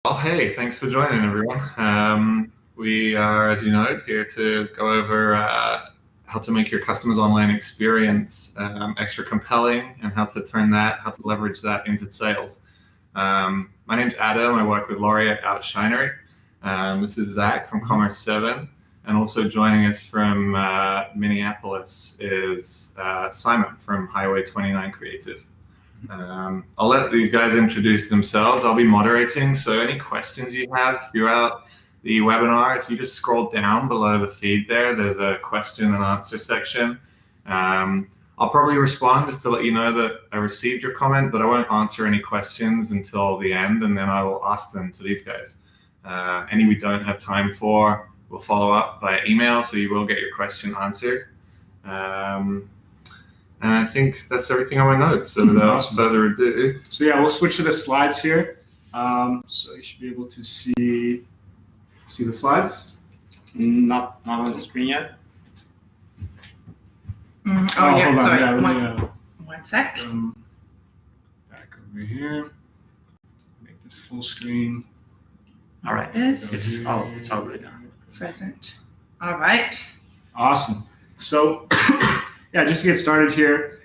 Well, hey, thanks for joining, everyone. We are, as you know, here to go over how to make your customers' online experience extra compelling and how to leverage that into sales. My name's Adam. I work with Laurie at Outshinery. This is Zach from Commerce7. And also joining us from Minneapolis is Simon from Highway 29 Creative. I'll let these guys introduce themselves. I'll be moderating, so any questions you have throughout the webinar, if you just scroll down below the feed there's a question and answer section. I'll probably respond just to let you know that I received your comment, but I won't answer any questions until the end, and then I will ask them to these guys. Any we don't have time for, we'll follow up by email, so you will get your question answered. And I think that's everything on my notes. So without further ado. So yeah, we'll switch to the slides here. So you should be able to see the slides. Not on the screen yet. Yeah, sorry. Yeah, one sec. Back over here. Make this full screen. All right. It's all good now. Present. All right. Awesome. So yeah, just to get started here,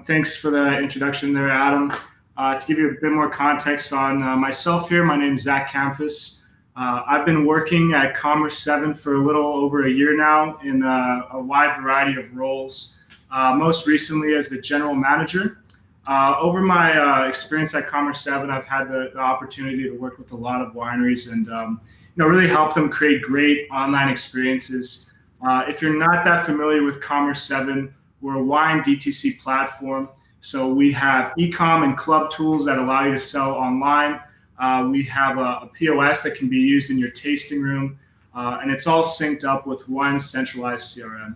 thanks for the introduction there, Adam. To give you a bit more context on myself here, my name is Zach Camphus. I've been working at Commerce7 for a little over a year now in a wide variety of roles, most recently as the general manager. Over my experience at Commerce7, I've had the opportunity to work with a lot of wineries and really help them create great online experiences. If you're not that familiar with Commerce7, we're a wine DTC platform. So we have e-com and club tools that allow you to sell online. We have a POS that can be used in your tasting room, and it's all synced up with one centralized CRM.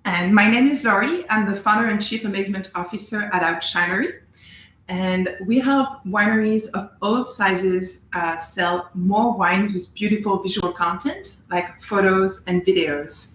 And my name is Laurie. I'm the founder and chief amazement officer at Outshinery. And we help wineries of all sizes sell more wines with beautiful visual content like photos and videos.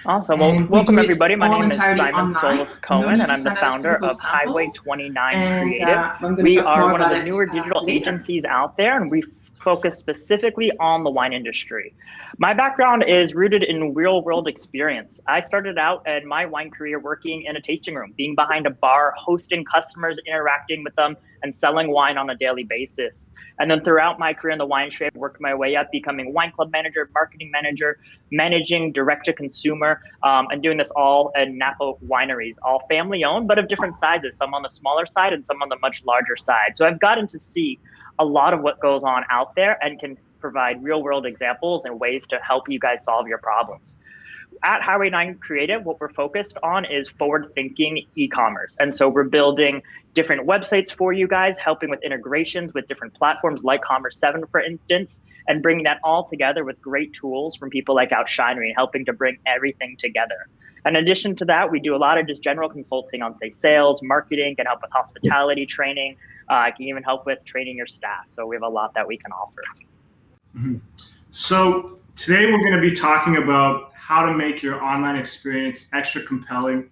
Awesome. Well, welcome everybody. My name is Simon Solis-Cohen, and I'm the founder of Highway 29 Creative. We are one of the newer digital agencies out there, and we focus specifically on the wine industry. My background is rooted in real-world experience. I started out in my wine career working in a tasting room, being behind a bar, hosting customers, interacting with them, and selling wine on a daily basis. And then throughout my career in the wine industry, I worked my way up, becoming wine club manager, marketing manager, managing direct-to-consumer, and doing this all in Napa wineries, all family-owned, but of different sizes, some on the smaller side and some on the much larger side. So I've gotten to see a lot of what goes on out there and can provide real-world examples and ways to help you guys solve your problems. At Highway 9 Creative, what we're focused on is forward-thinking e-commerce. And so we're building different websites for you guys, helping with integrations with different platforms like Commerce7, for instance, and bringing that all together with great tools from people like Outshinery and helping to bring everything together. In addition to that, we do a lot of just general consulting on, say, sales, marketing, can help with hospitality training, can even help with training your staff. So we have a lot that we can offer. Mm-hmm. So today we're going to be talking about how to make your online experience extra compelling.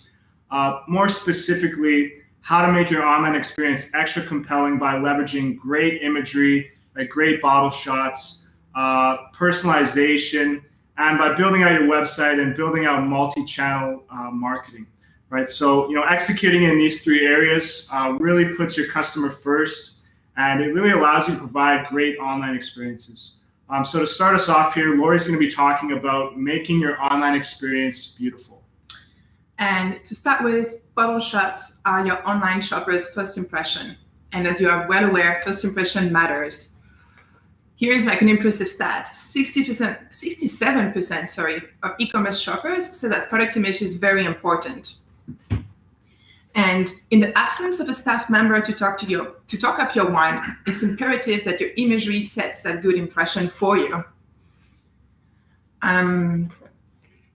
More specifically, how to make your online experience extra compelling by leveraging great imagery, like great bottle shots, personalization, and by building out your website and building out multi-channel marketing, right? So, executing in these three areas really puts your customer first, and it really allows you to provide great online experiences. So to start us off here, Laurie's going to be talking about making your online experience beautiful. And to start with, bottle shots are your online shopper's first impression. And as you are well aware, first impression matters. Here's like an impressive stat. 67% of e-commerce shoppers say that product image is very important. And in the absence of a staff member to talk up your wine, it's imperative that your imagery sets that good impression for you. And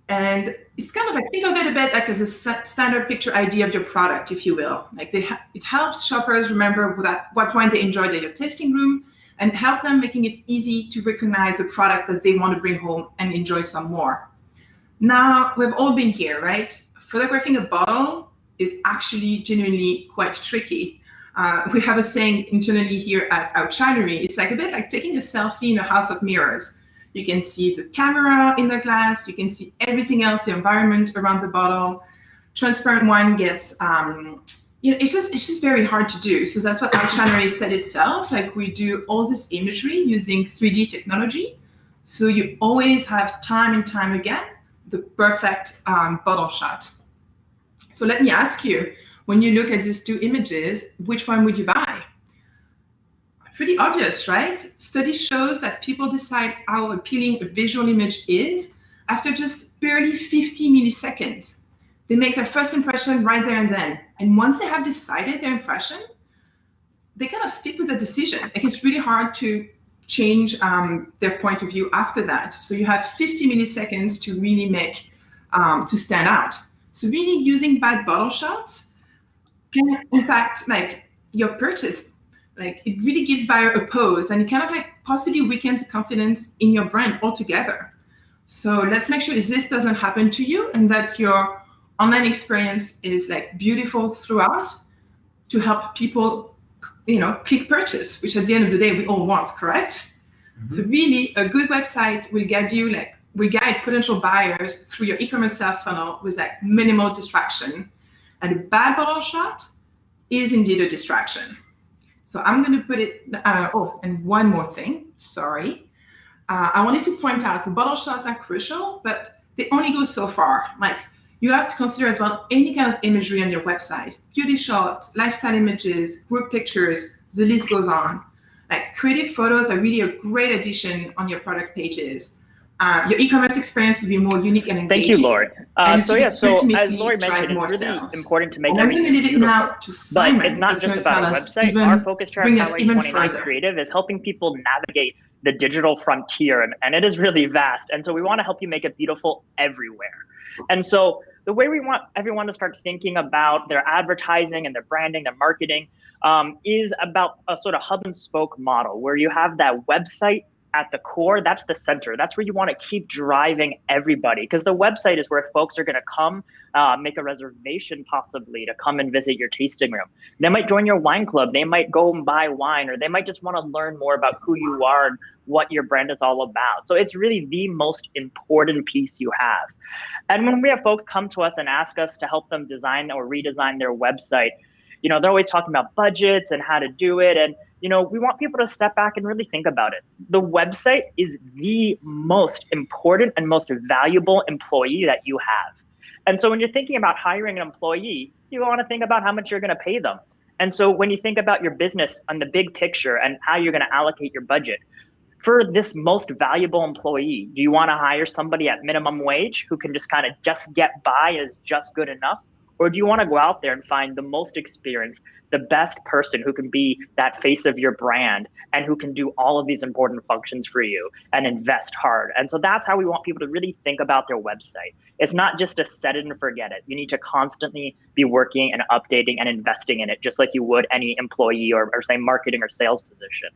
it's kind of like, think of it a bit like as a standard picture idea of your product, if you will. Like it helps shoppers remember what wine they enjoyed at your tasting room and help them making it easy to recognize the product that they want to bring home and enjoy some more. Now, we've all been here, right? Photographing a bottle is actually genuinely quite tricky. We have a saying internally here at Outshinery. It's like a bit like taking a selfie in a house of mirrors. You can see the camera in the glass. You can see everything else, the environment around the bottle. Transparent wine gets, it's just very hard to do. So that's what Outshinery said itself. Like we do all this imagery using 3D technology. So you always have time and time again the perfect bottle shot. So let me ask you, when you look at these two images, which one would you buy? Pretty obvious, right? Study shows that people decide how appealing a visual image is after just barely 50 milliseconds. They make their first impression right there and then. And once they have decided their impression, they kind of stick with the decision. Like it's really hard to change their point of view after that. So you have 50 milliseconds to really make, to stand out. So really using bad bottle shots can impact like your purchase. Like it really gives buyer a pause and it kind of like possibly weakens confidence in your brand altogether. So let's make sure this doesn't happen to you and that your online experience is like beautiful throughout to help people, click purchase, which at the end of the day, we all want, correct? Mm-hmm. So really a good website will guide potential buyers through your e-commerce sales funnel with like minimal distraction. And a bad bottle shot is indeed a distraction. So I'm going to put it, and one more thing, sorry. I wanted to point out the bottle shots are crucial, but they only go so far. Like you have to consider as well any kind of imagery on your website, beauty shots, lifestyle images, group pictures, the list goes on. Like creative photos are really a great addition on your product pages. Your e-commerce experience will be more unique and engaging. Thank you, Lori. So as Lori mentioned, it's really important to make everything beautiful. But it's not just about a website. Our focus here at Highway 29 Creative is helping people navigate the digital frontier, and it is really vast. And so we want to help you make it beautiful everywhere. And so the way we want everyone to start thinking about their advertising and their branding, their marketing, is about a sort of hub and spoke model where you have that website at the core. That's the center. That's where you want to keep driving everybody, because the website is where folks are going to come, make a reservation possibly to come and visit your tasting room. They might join your wine club. They might go and buy wine, or they might just want to learn more about who you are and what your brand is all about. So it's really the most important piece you have. And when we have folks come to us and ask us to help them design or redesign their website, they're always talking about budgets and how to do it. And we want people to step back and really think about it. The website is the most important and most valuable employee that you have. And so when you're thinking about hiring an employee, you want to think about how much you're going to pay them. And so when you think about your business on the big picture and how you're going to allocate your budget, for this most valuable employee, do you want to hire somebody at minimum wage who can just kind of just get by as just good enough? Or do you want to go out there and find the most experienced, the best person who can be that face of your brand and who can do all of these important functions for you and invest hard? And so that's how we want people to really think about their website. It's not just a set it and forget it. You need to constantly be working and updating and investing in it, just like you would any employee or say marketing or sales position.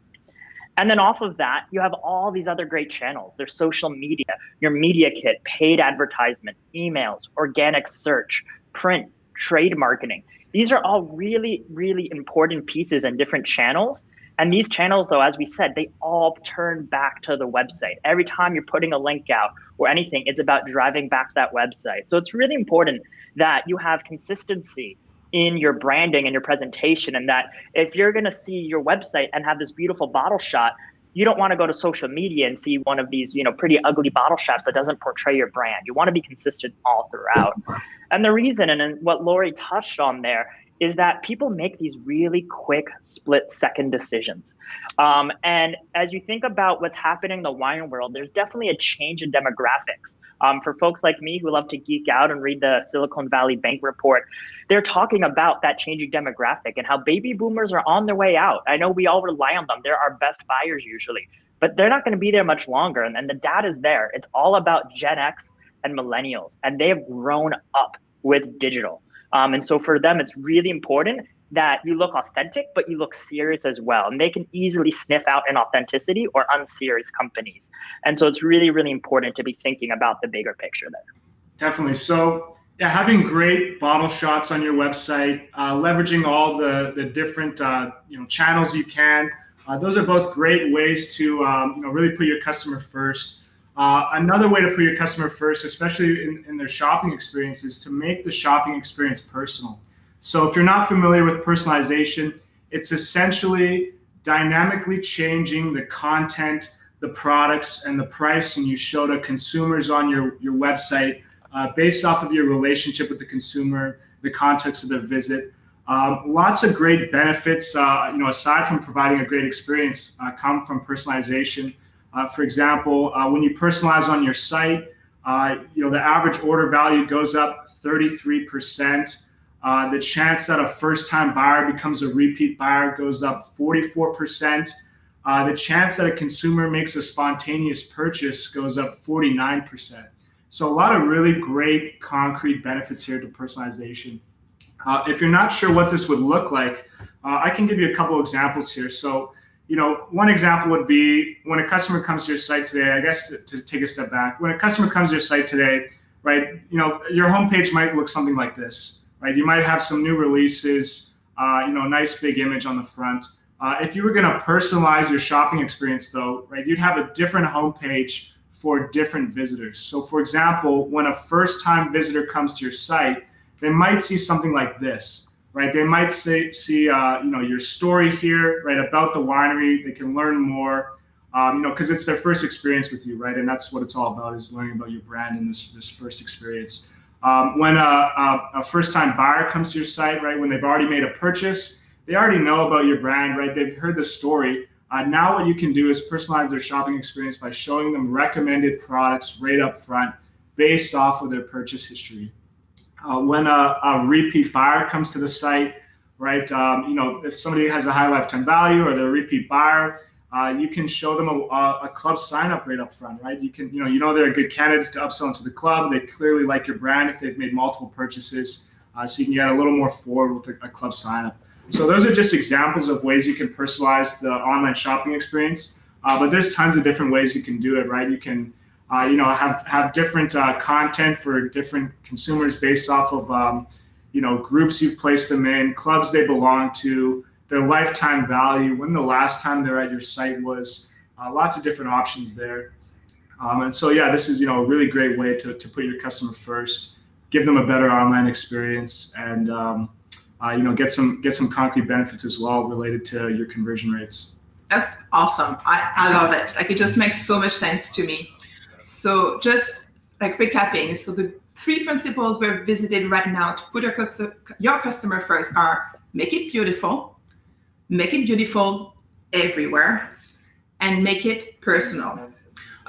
And then off of that, you have all these other great channels. There's social media, your media kit, paid advertisement, emails, organic search, print, trade marketing. These are all really, really important pieces and different channels. And these channels, though, as we said, they all turn back to the website. Every time you're putting a link out or anything, it's about driving back to that website. So it's really important that you have consistency in your branding and your presentation, and that if you're going to see your website and have this beautiful bottle shot, you don't want to go to social media and see one of these, pretty ugly bottle shots that doesn't portray your brand. You want to be consistent all throughout. And the reason, and what Lori touched on there, is that people make these really quick split-second decisions. And as you think about what's happening in the wine world, there's definitely a change in demographics. For folks like me who love to geek out and read the Silicon Valley Bank report, they're talking about that changing demographic and how baby boomers are on their way out. I know we all rely on them. They're our best buyers usually, but they're not going to be there much longer. And the data's there. It's all about Gen X and millennials, and they have grown up with digital. And so for them, it's really important that you look authentic, but you look serious as well. And they can easily sniff out inauthenticity or unserious companies. And so it's really, really important to be thinking about the bigger picture there. Definitely. So, Yeah, having great bottle shots on your website, leveraging all the different channels you can. Those are both great ways to really put your customer first. Another way to put your customer first, especially in their shopping experience, is to make the shopping experience personal. So if you're not familiar with personalization, it's essentially dynamically changing the content, the products, and the pricing you show to consumers on your website based off of your relationship with the consumer, the context of their visit. Lots of great benefits, aside from providing a great experience, come from personalization. For example, when you personalize on your site, the average order value goes up 33%. The chance that a first-time buyer becomes a repeat buyer goes up 44%. The chance that a consumer makes a spontaneous purchase goes up 49%. So a lot of really great concrete benefits here to personalization. If you're not sure what this would look like, I can give you a couple examples here. So, one example would be when a customer comes to your site today, I guess to take a step back, when a customer comes to your site today, right, your homepage might look something like this, right? You might have some new releases, a nice big image on the front. If you were going to personalize your shopping experience though, right, you'd have a different homepage for different visitors. So for example, when a first-time visitor comes to your site, they might see something like this, right? They might see your story here, right, about the winery. They can learn more, because it's their first experience with you, right? And that's what it's all about, is learning about your brand in this first experience. When a first-time buyer comes to your site, right, when they've already made a purchase, they already know about your brand, right? They've heard the story. Now what you can do is personalize their shopping experience by showing them recommended products right up front based off of their purchase history. When a repeat buyer comes to the site, right, if somebody has a high lifetime value or they're a repeat buyer, you can show them a club sign up right up front, right? You can, they're a good candidate to upsell into the club. They clearly like your brand if they've made multiple purchases, so you can get a little more forward with a club sign up. So those are just examples of ways you can personalize the online shopping experience. But there's tons of different ways you can do it, right? You can, have different content for different consumers based off of, groups you've placed them in, clubs they belong to, their lifetime value, when the last time they're at your site was, lots of different options there. And so, yeah, this is, a really great way to put your customer first, give them a better online experience, and, get some concrete benefits as well related to your conversion rates. That's awesome. I love it. Like, it just makes so much sense to me. So just like recapping, so the 3 principles we've visited right now to put your customer first are: make it beautiful everywhere, and make it personal.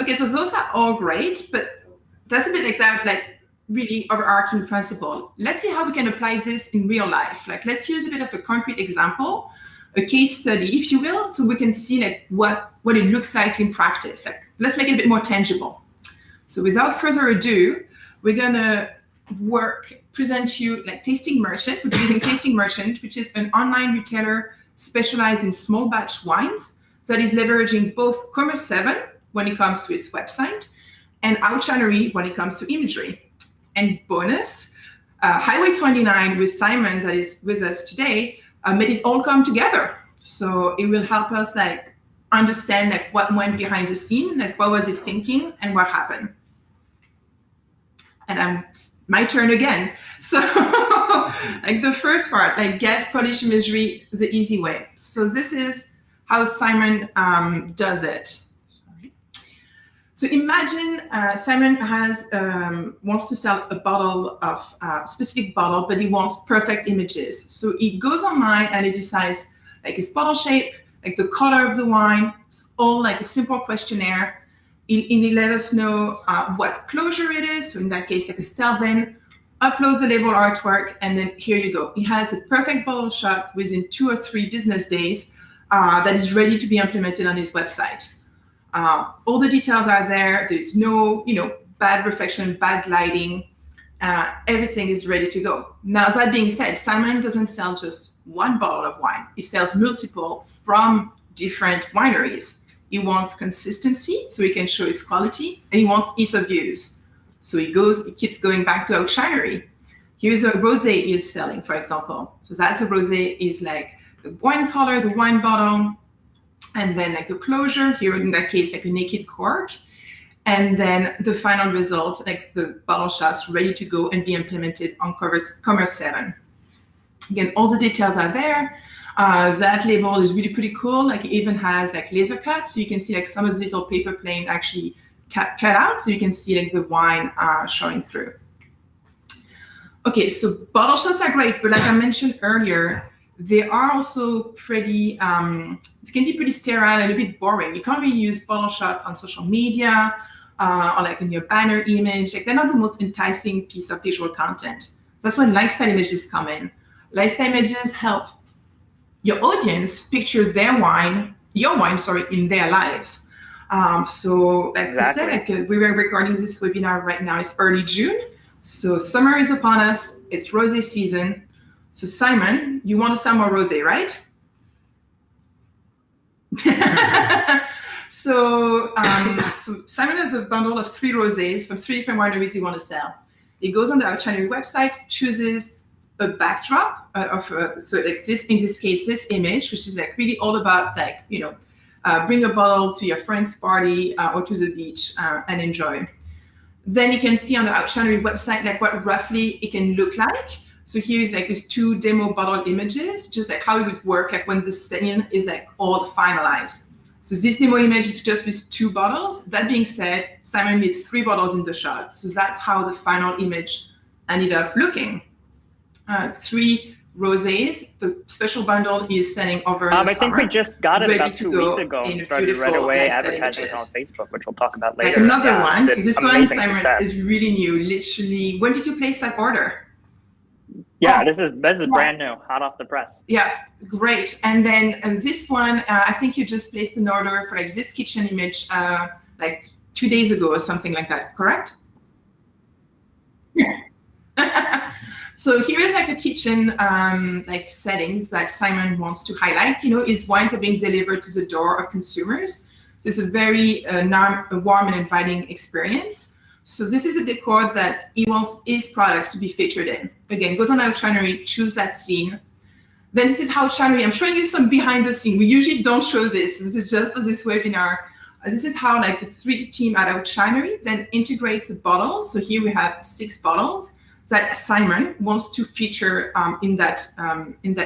Okay, so those are all great, but that's a bit like that, like really overarching principle. Let's see how we can apply this in real life. Like, let's use a bit of a concrete example, a case study, if you will, so we can see like what it looks like in practice. Like, let's make it a bit more tangible. So without further ado, we're gonna present you like Tasting Merchant. We're using Tasting Merchant, which is an online retailer specialized in small batch wines that is leveraging both Commerce7 when it comes to its website and Outshinery when it comes to imagery. And bonus, Highway 29 with Simon, that is with us today, made it all come together. So it will help us like understand like what went behind the scene, like what was his thinking and what happened. And my turn again. So like the first part, like get polish imagery the easy way. So this is how Simon does it. Sorry. So imagine Simon wants to sell a bottle of specific bottle, but he wants perfect images. So he goes online and he decides like his bottle shape, like the color of the wine. It's all like a simple questionnaire. He let us know what closure it is. So in that case, like a Stelvin, uploads the label artwork, and then here you go. He has a perfect bottle shot within 2 or 3 business days that is ready to be implemented on his website. All the details are there. There's no, bad reflection, bad lighting. Everything is ready to go. Now, that being said, Simon doesn't sell just one bottle of wine. He sells multiple from different wineries. He wants consistency so he can show his quality, and he wants ease of use. So he keeps going back to Outshinery. Here's a rosé is selling, for example. So that's a rosé is like the wine color, the wine bottle, and then like the closure, here in that case, like a naked cork. And then the final result, like the bottle shots ready to go and be implemented on Commerce7. Again, all the details are there. That label is really pretty cool. Like it even has like laser cut. So you can see like some of the little paper plane actually cut out. So you can see like the wine showing through. Okay, so bottle shots are great, but like I mentioned earlier, they are also pretty, it can be pretty sterile and a bit boring. You can't really use bottle shot on social media or like in your banner image. Like they're not the most enticing piece of visual content. That's when lifestyle images come in. Lifestyle images help your audience picture their wine, your wine, sorry, in their lives. So like we said, like we were recording this webinar right now, it's early June. So summer is upon us, it's rosé season. So Simon, you want to sell more rosé, right? So Simon has a bundle of 3 rosés from 3 different wineries he wants to sell. He goes on the Outshinery website, chooses a backdrop so like this, in this case, this image, which is like really all about like, you know, bring a bottle to your friend's party or to the beach and enjoy. Then you can see on the Outshinery website like what roughly it can look like. So here's like these 2 demo bottle images, just like how it would work like when the scene is like all finalized. So this demo image is just with 2 bottles. That being said, Simon needs 3 bottles in the shot. So that's how the final image ended up looking. 3 rosés. The special bundle is selling over the summer. I think we just got it about 2 weeks ago and started right away advertising on Facebook, which we'll talk about later. Like another one, because this one, Simon, is really new. Literally, when did you place that order? Yeah, this is brand new, hot off the press. Yeah, great. And then this one, I think you just placed an order for like this kitchen image like 2 days ago or something like that, correct? Yeah. So here is like a kitchen like settings that Simon wants to highlight. You know, his wines are being delivered to the door of consumers. So it's a very warm and inviting experience. So this is a decor that he wants his products to be featured in. Again, goes on Outshinery, choose that scene. Then this is how Outshinery, I'm showing you some behind the scene. We usually don't show this. This is just for this webinar. This is how like the 3D team at Outshinery then integrates the bottles. So here we have 6 bottles that Simon wants to feature in that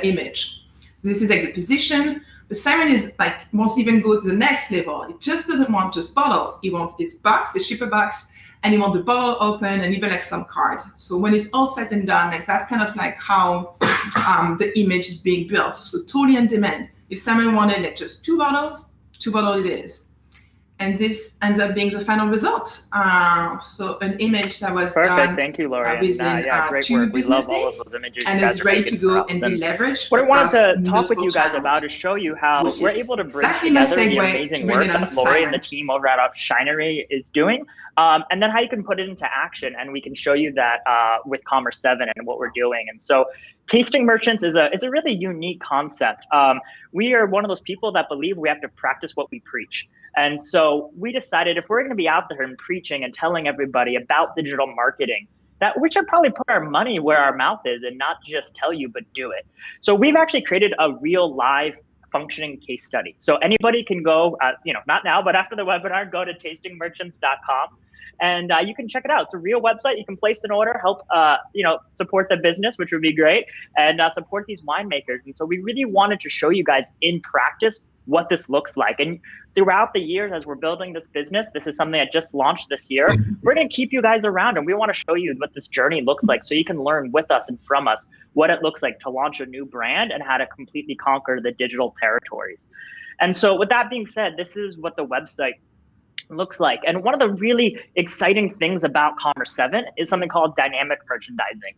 image. So this is like the position. But Simon is like wants to even go to the next level. He just doesn't want just bottles. He wants this box, the shipper box, and you want the bottle open and even like some cards. So when it's all said and done, like that's kind of like how the image is being built. So totally on demand. If someone wanted like just 2 bottles, 2 bottles it is. And this ends up being the final result. So an image that was done Thank you, Laura. within great 2 work. We business love all of days, those images and is ready to go and be leveraged. What I wanted to talk with you guys channels, about is show you how we're able to bring exactly together the segue amazing work that Lori and the team over at Outshinery is doing, and then how you can put it into action. And we can show you that with Commerce7 and what we're doing. And so tasting merchants is a really unique concept. We are one of those people that believe we have to practice what we preach. And so we decided if we're going to be out there and preaching and telling everybody about digital marketing, that we should probably put our money where our mouth is and not just tell you, but do it. So we've actually created a real live functioning case study. So anybody can go, not now, but after the webinar, go to tastingmerchants.com. And you can check it out. It's a real website. You can place an order, help support the business, which would be great, and support these winemakers. And so we really wanted to show you guys in practice what this looks like. And throughout the years, as we're building this business, this is something that just launched this year. We're going to keep you guys around, and we want to show you what this journey looks like so you can learn with us and from us what it looks like to launch a new brand and how to completely conquer the digital territories. And so with that being said, this is what the website looks like. And one of the really exciting things about Commerce7 is something called dynamic merchandising.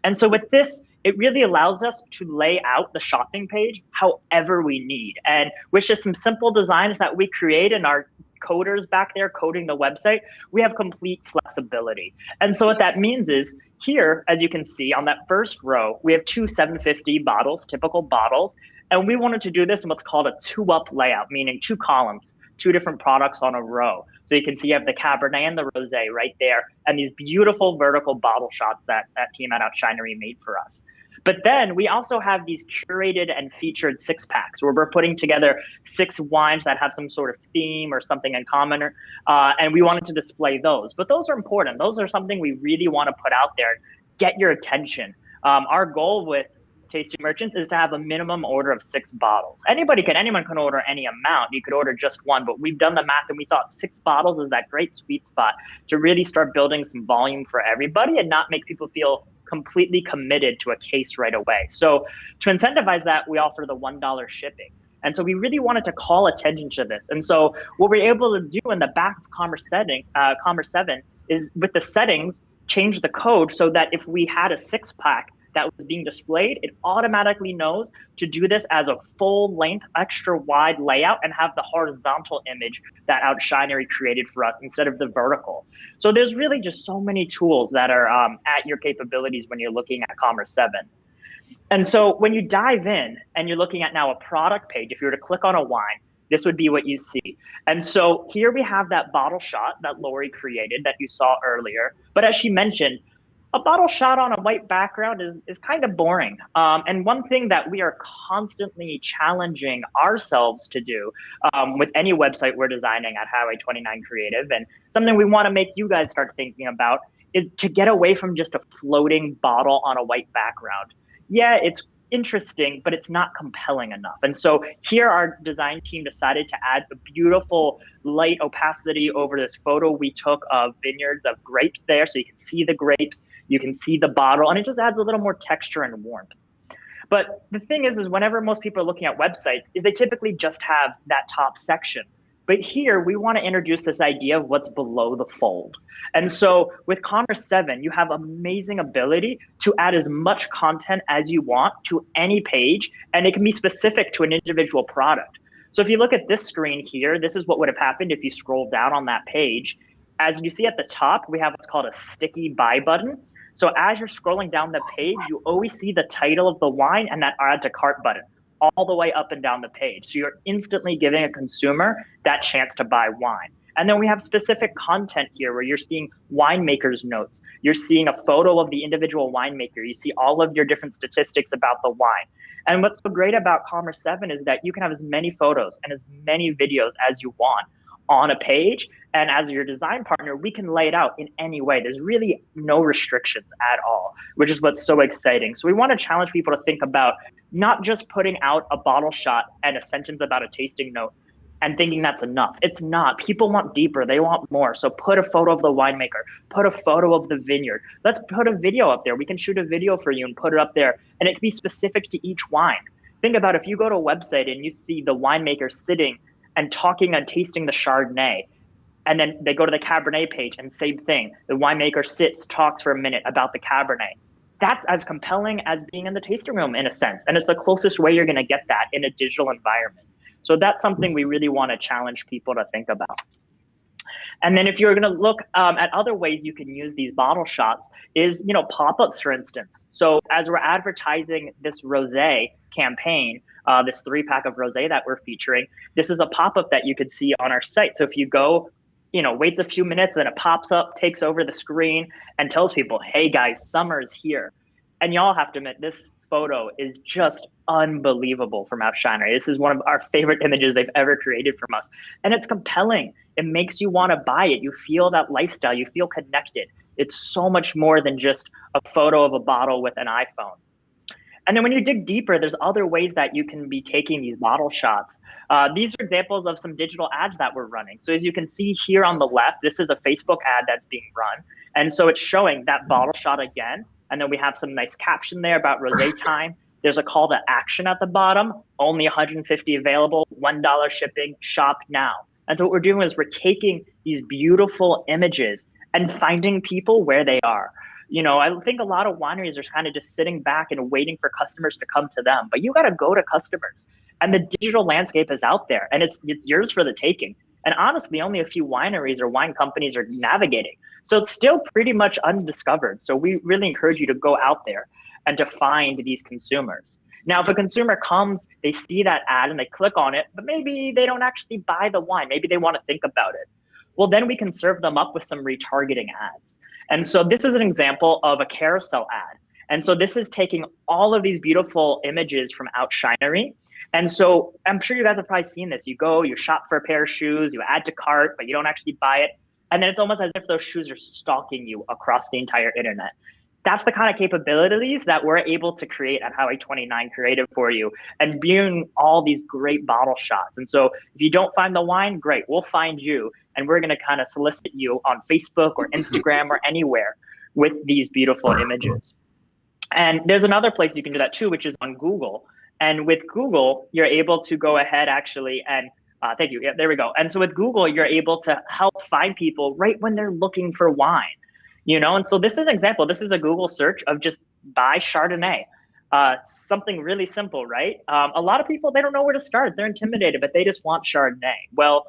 And so with this, it really allows us to lay out the shopping page however we need, and with just some simple designs that we create in our coders back there coding the website. We have complete flexibility. And so what that means is here, as you can see on that first row, we have two 750 bottles, typical bottles. And we wanted to do this in what's called a 2-up layout, meaning 2 columns, 2 different products on a row. So you can see you have the Cabernet and the Rosé right there, and these beautiful vertical bottle shots that team at Outshinery made for us. But then we also have these curated and featured 6-packs where we're putting together 6 wines that have some sort of theme or something in common, and we wanted to display those. But those are important. Those are something we really want to put out there, get your attention. Our goal with tasting merchants is to have a minimum order of 6 bottles. Anyone can order any amount. You could order just 1, but we've done the math and we thought 6 bottles is that great sweet spot to really start building some volume for everybody and not make people feel completely committed to a case right away. So to incentivize that, we offer the $1 shipping. And so we really wanted to call attention to this. And so what we're able to do in the back of Commerce7 is with the settings, change the code so that if we had a 6-pack that was being displayed, it automatically knows to do this as a full length, extra wide layout and have the horizontal image that Outshinery created for us instead of the vertical. So there's really just so many tools that are at your capabilities when you're looking at Commerce7. And so when you dive in and you're looking at now a product page, if you were to click on a wine, this would be what you see. And so here we have that bottle shot that Lori created that you saw earlier. But as she mentioned, a bottle shot on a white background is kind of boring. And one thing that we are constantly challenging ourselves to do with any website we're designing at Highway 29 Creative, and something we want to make you guys start thinking about, is to get away from just a floating bottle on a white background. Yeah, it's interesting, but it's not compelling enough. And so here our design team decided to add a beautiful light opacity over this photo we took of vineyards of grapes there. So you can see the grapes, you can see the bottle, and it just adds a little more texture and warmth. But the thing is whenever most people are looking at websites, is they typically just have that top section. But here we want to introduce this idea of what's below the fold. And so with Commerce7, you have amazing ability to add as much content as you want to any page, and it can be specific to an individual product. So if you look at this screen here, this is what would have happened if you scroll down on that page. As you see at the top, we have what's called a sticky buy button. So as you're scrolling down the page, you always see the title of the wine and that add to cart button all the way up and down the page. So you're instantly giving a consumer that chance to buy wine. And then we have specific content here where you're seeing winemaker's notes. You're seeing a photo of the individual winemaker. You see all of your different statistics about the wine. And what's so great about Commerce7 is that you can have as many photos and as many videos as you want on a page. And as your design partner, we can lay it out in any way. There's really no restrictions at all, which is what's so exciting. So we want to challenge people to think about not just putting out a bottle shot and a sentence about a tasting note and thinking that's enough. It's not. People want deeper. They want more. So put a photo of the winemaker, put a photo of the vineyard. Let's put a video up there. We can shoot a video for you and put it up there. And it can be specific to each wine. Think about if you go to a website and you see the winemaker sitting and talking and tasting the Chardonnay, and then they go to the Cabernet page and same thing. The winemaker sits, talks for a minute about the Cabernet. That's as compelling as being in the tasting room in a sense. And it's the closest way you're gonna get that in a digital environment. So that's something we really wanna challenge people to think about. And then if you're gonna look at other ways you can use these bottle shots is, pop-ups, for instance. So as we're advertising this rosé campaign, this 3-pack of rosé that we're featuring, this is a pop-up that you could see on our site. So if you go, waits a few minutes, then it pops up, takes over the screen and tells people, hey guys, summer is here. And y'all have to admit, this photo is just unbelievable from Outshinery. This is one of our favorite images they've ever created from us. And it's compelling. It makes you want to buy it. You feel that lifestyle, you feel connected. It's so much more than just a photo of a bottle with an iPhone. And then when you dig deeper, there's other ways that you can be taking these bottle shots. These are examples of some digital ads that we're running. So as you can see here on the left, this is a Facebook ad that's being run. And so it's showing that bottle shot again. And then we have some nice caption there about rosé time. There's a call to action at the bottom, only 150 available, $1 shipping, shop now. And so what we're doing is we're taking these beautiful images and finding people where they are. I think a lot of wineries are kind of just sitting back and waiting for customers to come to them, but you got to go to customers, and the digital landscape is out there and it's yours for the taking. And honestly, only a few wineries or wine companies are navigating. So it's still pretty much undiscovered. So we really encourage you to go out there and to find these consumers. Now, if a consumer comes, they see that ad and they click on it, but maybe they don't actually buy the wine. Maybe they want to think about it. Well, then we can serve them up with some retargeting ads. And so this is an example of a carousel ad. And so this is taking all of these beautiful images from Outshinery. And so I'm sure you guys have probably seen this. You go, you shop for a pair of shoes, you add to cart, but you don't actually buy it. And then it's almost as if those shoes are stalking you across the entire internet. That's the kind of capabilities that we're able to create at Highway 29 Creative for you, and viewing all these great bottle shots. And so if you don't find the wine, great, we'll find you. And we're going to kind of solicit you on Facebook or Instagram or anywhere with these beautiful images. And there's another place you can do that too, which is on Google. And with Google, you're able to go ahead actually and thank you. Yeah, there we go. And so with Google, you're able to help find people right when they're looking for wine. And so this is an example. This is a Google search of just buy Chardonnay. Something really simple, right? A lot of people, they don't know where to start. They're intimidated, but they just want Chardonnay. Well,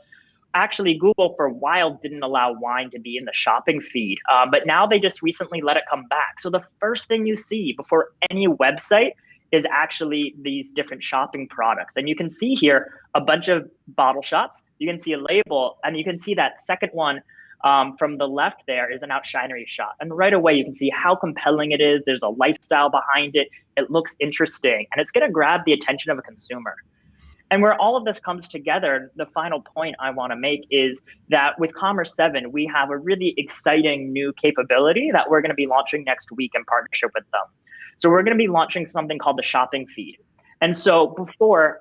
actually, Google for a while didn't allow wine to be in the shopping feed, but now they just recently let it come back. So the first thing you see before any website is actually these different shopping products. And you can see here a bunch of bottle shots. You can see a label, and you can see that second one from the left there is an Outshinery shot. And right away, you can see how compelling it is. There's a lifestyle behind it. It looks interesting, and it's going to grab the attention of a consumer. And where all of this comes together, the final point I want to make is that with Commerce7, we have a really exciting new capability that we're going to be launching next week in partnership with them. So we're going to be launching something called the shopping feed. And so before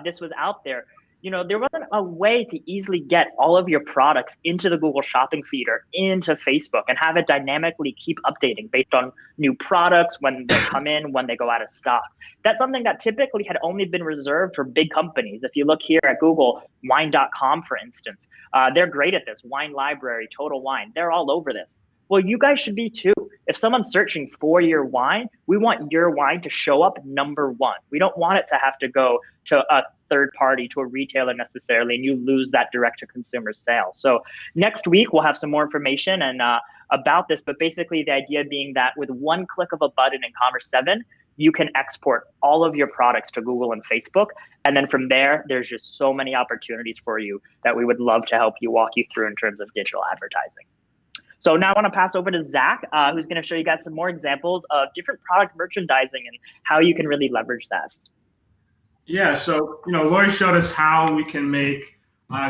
this was out there, there wasn't a way to easily get all of your products into the Google shopping feed or into Facebook and have it dynamically keep updating based on new products, when they come in, when they go out of stock. That's something that typically had only been reserved for big companies. If you look here at Google, wine.com, for instance, they're great at this. Wine Library, Total Wine, they're all over this. Well, you guys should be too. If someone's searching for your wine, we want your wine to show up number one. We don't want it to have to go to a third party, to a retailer necessarily, and you lose that direct to consumer sale. So next week, we'll have some more information and about this, but basically the idea being that with one click of a button in Commerce7, you can export all of your products to Google and Facebook. And then from there, there's just so many opportunities for you that we would love to help you walk you through in terms of digital advertising. So now I want to pass over to Zach, who's going to show you guys some more examples of different product merchandising and how you can really leverage that. Yeah, so Lori showed us how we can make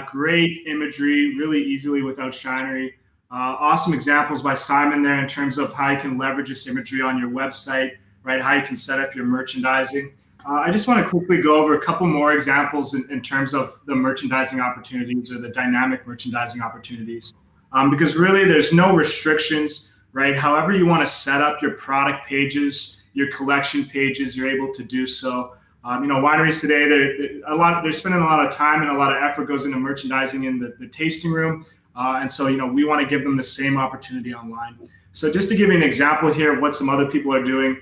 great imagery really easily with Outshinery. Awesome examples by Simon there in terms of how you can leverage this imagery on your website, right? How you can set up your merchandising. I just want to quickly go over a couple more examples in terms of the merchandising opportunities or the dynamic merchandising opportunities. Because really there's no restrictions, right? However you want to set up your product pages, your collection pages, you're able to do so. Wineries today, they're spending a lot of time and a lot of effort goes into merchandising in the tasting room. And so, we want to give them the same opportunity online. So just to give you an example here of what some other people are doing,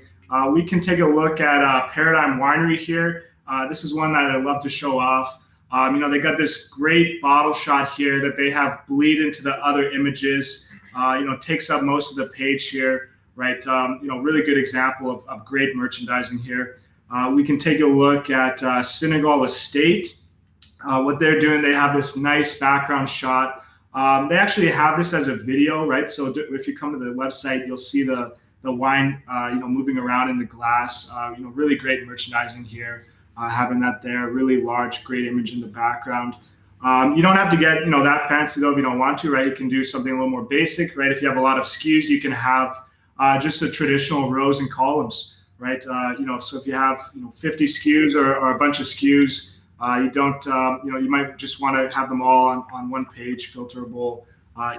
we can take a look at Paradigm Winery here. This is one that I love to show off. They got this great bottle shot here that they have bleed into the other images, takes up most of the page here, right? Really good example of great merchandising here. We can take a look at Senegal Estate. What they're doing, they have this nice background shot. They actually have this as a video, right? So if you come to the website, you'll see the wine, moving around in the glass. Really great merchandising here. Having that there, really large, great image in the background. You don't have to get that fancy though if you don't want to, right? You can do something a little more basic, right? If you have a lot of SKUs, you can have just the traditional rows and columns, right? So if you have 50 SKUs or a bunch of SKUs, you don't, you might just want to have them all on one page, filterable,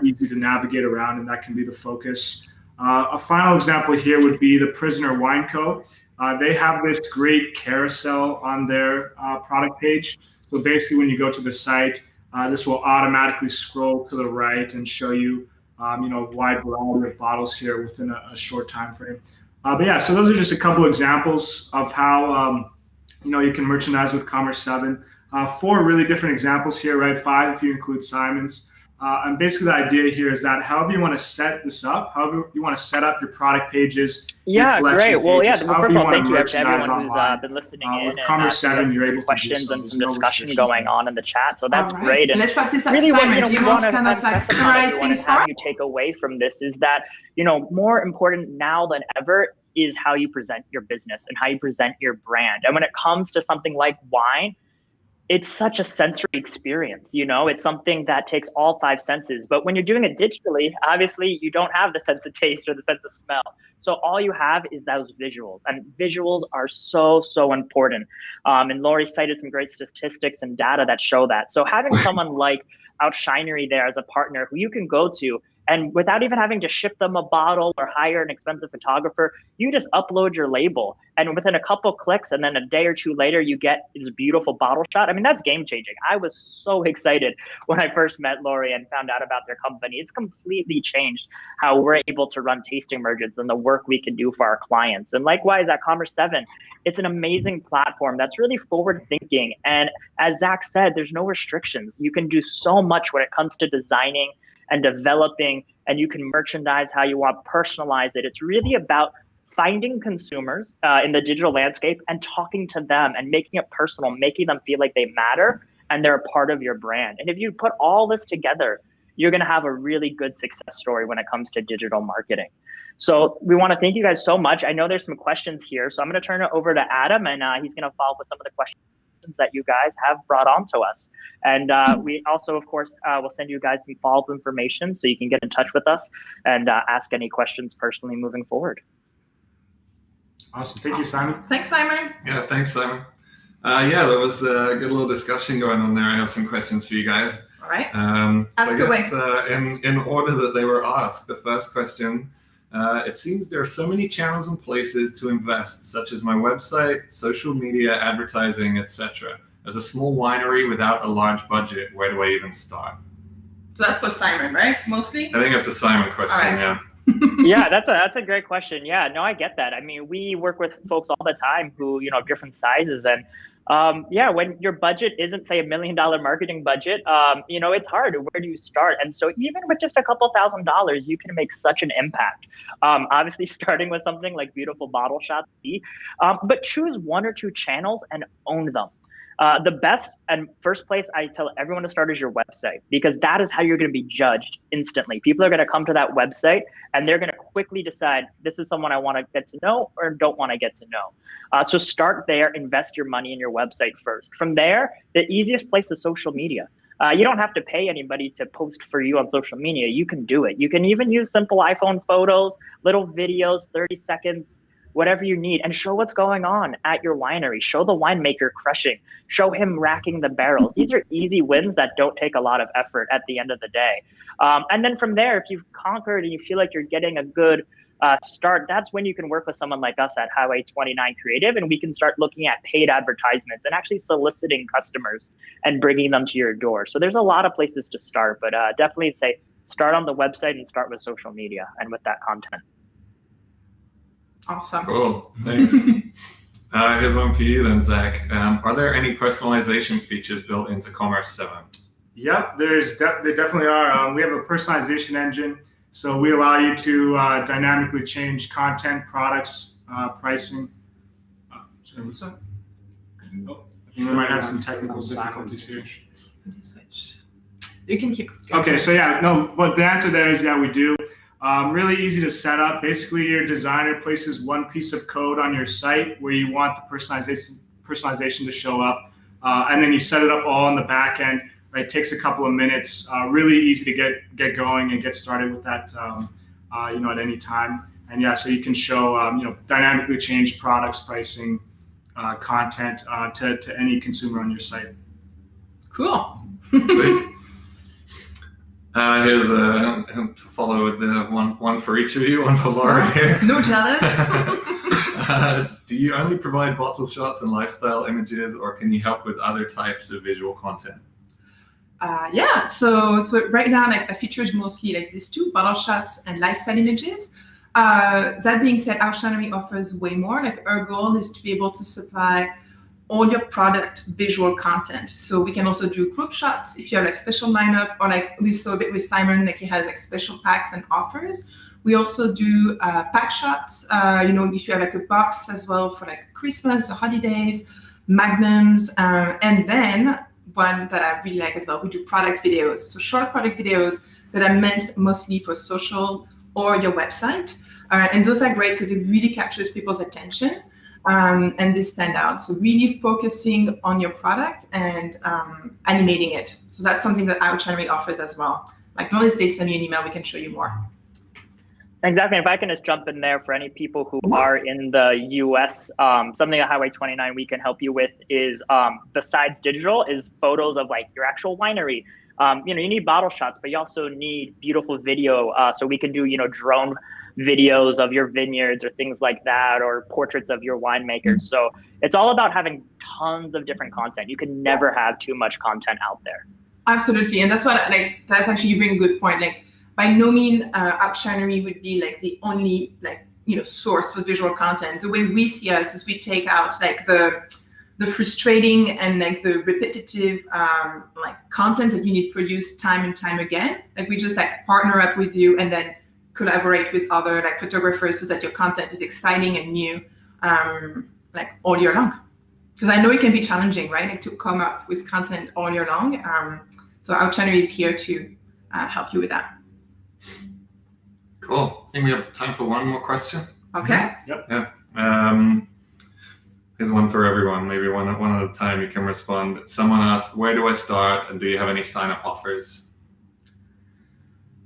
easy to navigate around, and that can be the focus. A final example here would be the Prisoner Wine Co. They have this great carousel on their product page. So basically when you go to the site, this will automatically scroll to the right and show you, a wide variety of bottles here within a short time frame. But yeah, so those are just a couple examples of how, you can merchandise with Commerce7. 4 really different examples here, right? 5 if you include Simon's. And basically the idea here is that however you want to set this up, however you want to set up your product pages, yeah, great. Well, yeah, well, first of all, thank you to everyone who's been listening in. With Commerce7, you're able to questions do so. and some discussion going on in the chat, so that's great. And let's wrap this up. Really, Simon, what we want to kind of like summarize things have you take away from this is that, more important now than ever is how you present your business and how you present your brand. And when it comes to something like wine, it's such a sensory experience, it's something that takes all 5 senses. But when you're doing it digitally, obviously you don't have the sense of taste or the sense of smell. So all you have is those visuals, and visuals are so, so important. And Lori cited some great statistics and data that show that. So having someone like Outshinery there as a partner who you can go to, and without even having to ship them a bottle or hire an expensive photographer, you just upload your label. And within a couple clicks, and then a day or 2 later, you get this beautiful bottle shot. I mean, that's game changing. I was so excited when I first met Lori and found out about their company. It's completely changed how we're able to run tasting merchants and the work we can do for our clients. And likewise at Commerce7, it's an amazing platform that's really forward thinking. And as Zach said, there's no restrictions. You can do so much when it comes to designing and developing, and you can merchandise how you want, personalize it. It's really about finding consumers in the digital landscape and talking to them and making it personal, making them feel like they matter and they're a part of your brand. And if you put all this together, you're gonna have a really good success story when it comes to digital marketing. So we wanna thank you guys so much. I know there's some questions here, so I'm gonna turn it over to Adam, and he's gonna follow up with some of the questions that you guys have brought on to us. And we also, of course, will send you guys some follow-up information so you can get in touch with us and ask any questions personally moving forward. Awesome. Thank you, Simon. Thanks, Simon. Yeah, thanks, Simon. Yeah, there was a good little discussion going on there. I have some questions for you guys. All right. Ask away. In order that they were asked, the first question, it seems there are so many channels and places to invest, such as my website, social media, advertising, etc. As a small winery without a large budget, where do I even start? So that's for Simon, right? Mostly? I think that's a Simon question, yeah. Yeah, that's a great question. Yeah, no, I get that. I mean, we work with folks all the time who, have different sizes, and yeah, when your budget isn't, say, $1 million marketing budget, it's hard. Where do you start? And so even with just a couple $1,000s, you can make such an impact. Obviously, starting with something like beautiful bottle shots, but choose 1 or 2 channels and own them. The best and first place I tell everyone to start is your website, because that is how you're going to be judged instantly. People are going to come to that website and they're going to quickly decide, this is someone I want to get to know or don't want to get to know. So start there, invest your money in your website first. From there, the easiest place is social media. You don't have to pay anybody to post for you on social media. You can do it. You can even use simple iPhone photos, little videos, 30 seconds, whatever you need, and show what's going on at your winery. Show the winemaker crushing. Show him racking the barrels. These are easy wins that don't take a lot of effort at the end of the day. And then from there, if you've conquered and you feel like you're getting a good start, that's when you can work with someone like us at Highway 29 Creative, and we can start looking at paid advertisements and actually soliciting customers and bringing them to your door. So there's a lot of places to start, but definitely say start on the website and start with social media and with that content. Awesome. Cool, thanks. Here's one for you then, Zach. Are there any personalization features built into Commerce7? Yep, there definitely are. We have a personalization engine, so we allow you to dynamically change content, products, pricing. Sorry, what's that? Oh, we might have some technical difficulties here. You can keep. Okay, so yeah, no, but the answer there is yeah, we do. Really easy to set up. Basically, your designer places 1 piece of code on your site where you want the personalization to show up, and then you set it up all on the back end. Right, it takes a couple of minutes. Really easy to get going and get started with that. At any time. And yeah, so you can show dynamically change products, pricing, content to any consumer on your site. Cool. Sweet. Here's to follow with the one for each of you, one for Laura here. No jealous. Do you only provide bottle shots and lifestyle images, or can you help with other types of visual content? Yeah, so right now, like, the features mostly like these 2, bottle shots and lifestyle images. That being said, Outshinery offers way more. Like, our goal is to be able to supply all your product visual content. So we can also do group shots if you have like special lineup, or like we saw a bit with Simon, like he has like special packs and offers. We also do pack shots, if you have like a box as well for like Christmas, the holidays, magnums, and then one that I really like as well, we do product videos. So short product videos that are meant mostly for social or your website. And those are great because it really captures people's attention. And they stand out. So really focusing on your product and animating it. So that's something that Outshinery offers as well. Like don't hesitate, send me an email, we can show you more. Exactly. If I can just jump in there for any people who are in the US, something at Highway 29 we can help you with is, besides digital, is photos of like your actual winery. You need bottle shots, but you also need beautiful video. So we can do, drone videos of your vineyards or things like that, or portraits of your winemakers. So it's all about having tons of different content. You can never have too much content out there. Absolutely. And that's that's actually, you bring a good point. Like by no means Outshinery would be like the only source for visual content. The way we see us is we take out like the frustrating and like the repetitive content that you need produced time and time again. Like we just like partner up with you and then collaborate with other like photographers so that your content is exciting and new like all year long. Because I know it can be challenging, right? Like to come up with content all year long. So Outshinery is here to help you with that. Cool. I think we have time for one more question. Okay. Yep. Yeah. Here's one for everyone. Maybe one at a time you can respond. Someone asked, where do I start? And do you have any sign-up offers?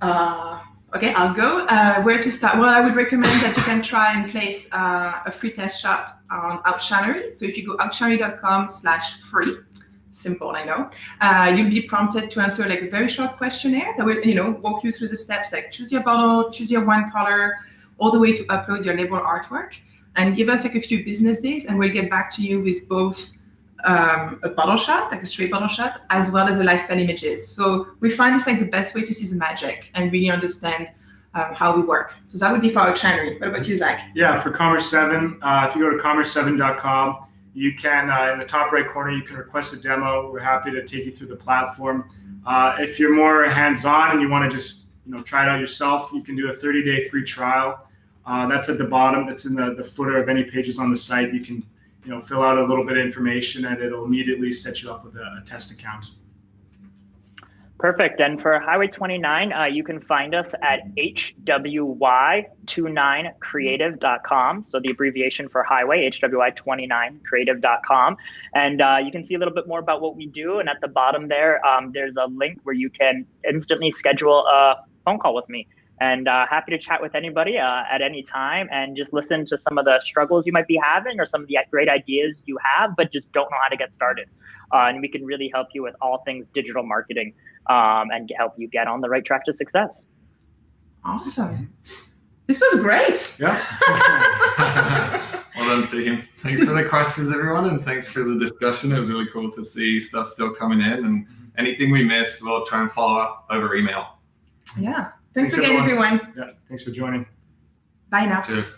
Okay, I'll go. Where to start? Well, I would recommend that you can try and place a free test shot on Outshinery. So if you go outshinery.com/free, simple, I know, you'll be prompted to answer like a very short questionnaire that will, walk you through the steps like choose your bottle, choose your wine color, all the way to upload your label artwork, and give us like a few business days, and we'll get back to you with both a bottle shot, like a straight bottle shot, as well as the lifestyle images. So we find it's like the best way to see the magic and really understand how we work. So that would be for Outshinery. What about you, Zach? Yeah, for Commerce7, if you go to commerce7.com, you can, in the top right corner, you can request a demo. We're happy to take you through the platform. If you're more hands-on and you want to just try it out yourself, you can do a 30-day free trial. That's at the bottom. That's in the footer of any pages on the site. You can fill out a little bit of information and it'll immediately set you up with a test account. Perfect. And for Highway 29, you can find us at hwy29creative.com. So the abbreviation for Highway, hwy29creative.com. And you can see a little bit more about what we do. And at the bottom there, there's a link where you can instantly schedule a phone call with me. And happy to chat with anybody at any time and just listen to some of the struggles you might be having or some of the great ideas you have, but just don't know how to get started. And we can really help you with all things digital marketing and help you get on the right track to success. Awesome. This was great. Yeah. Well done, team. Thanks for the questions, everyone, and thanks for the discussion. It was really cool to see stuff still coming in, and anything we missed, we'll try and follow up over email. Yeah. Thanks again, everyone. Yeah. Thanks for joining. Bye now. Cheers.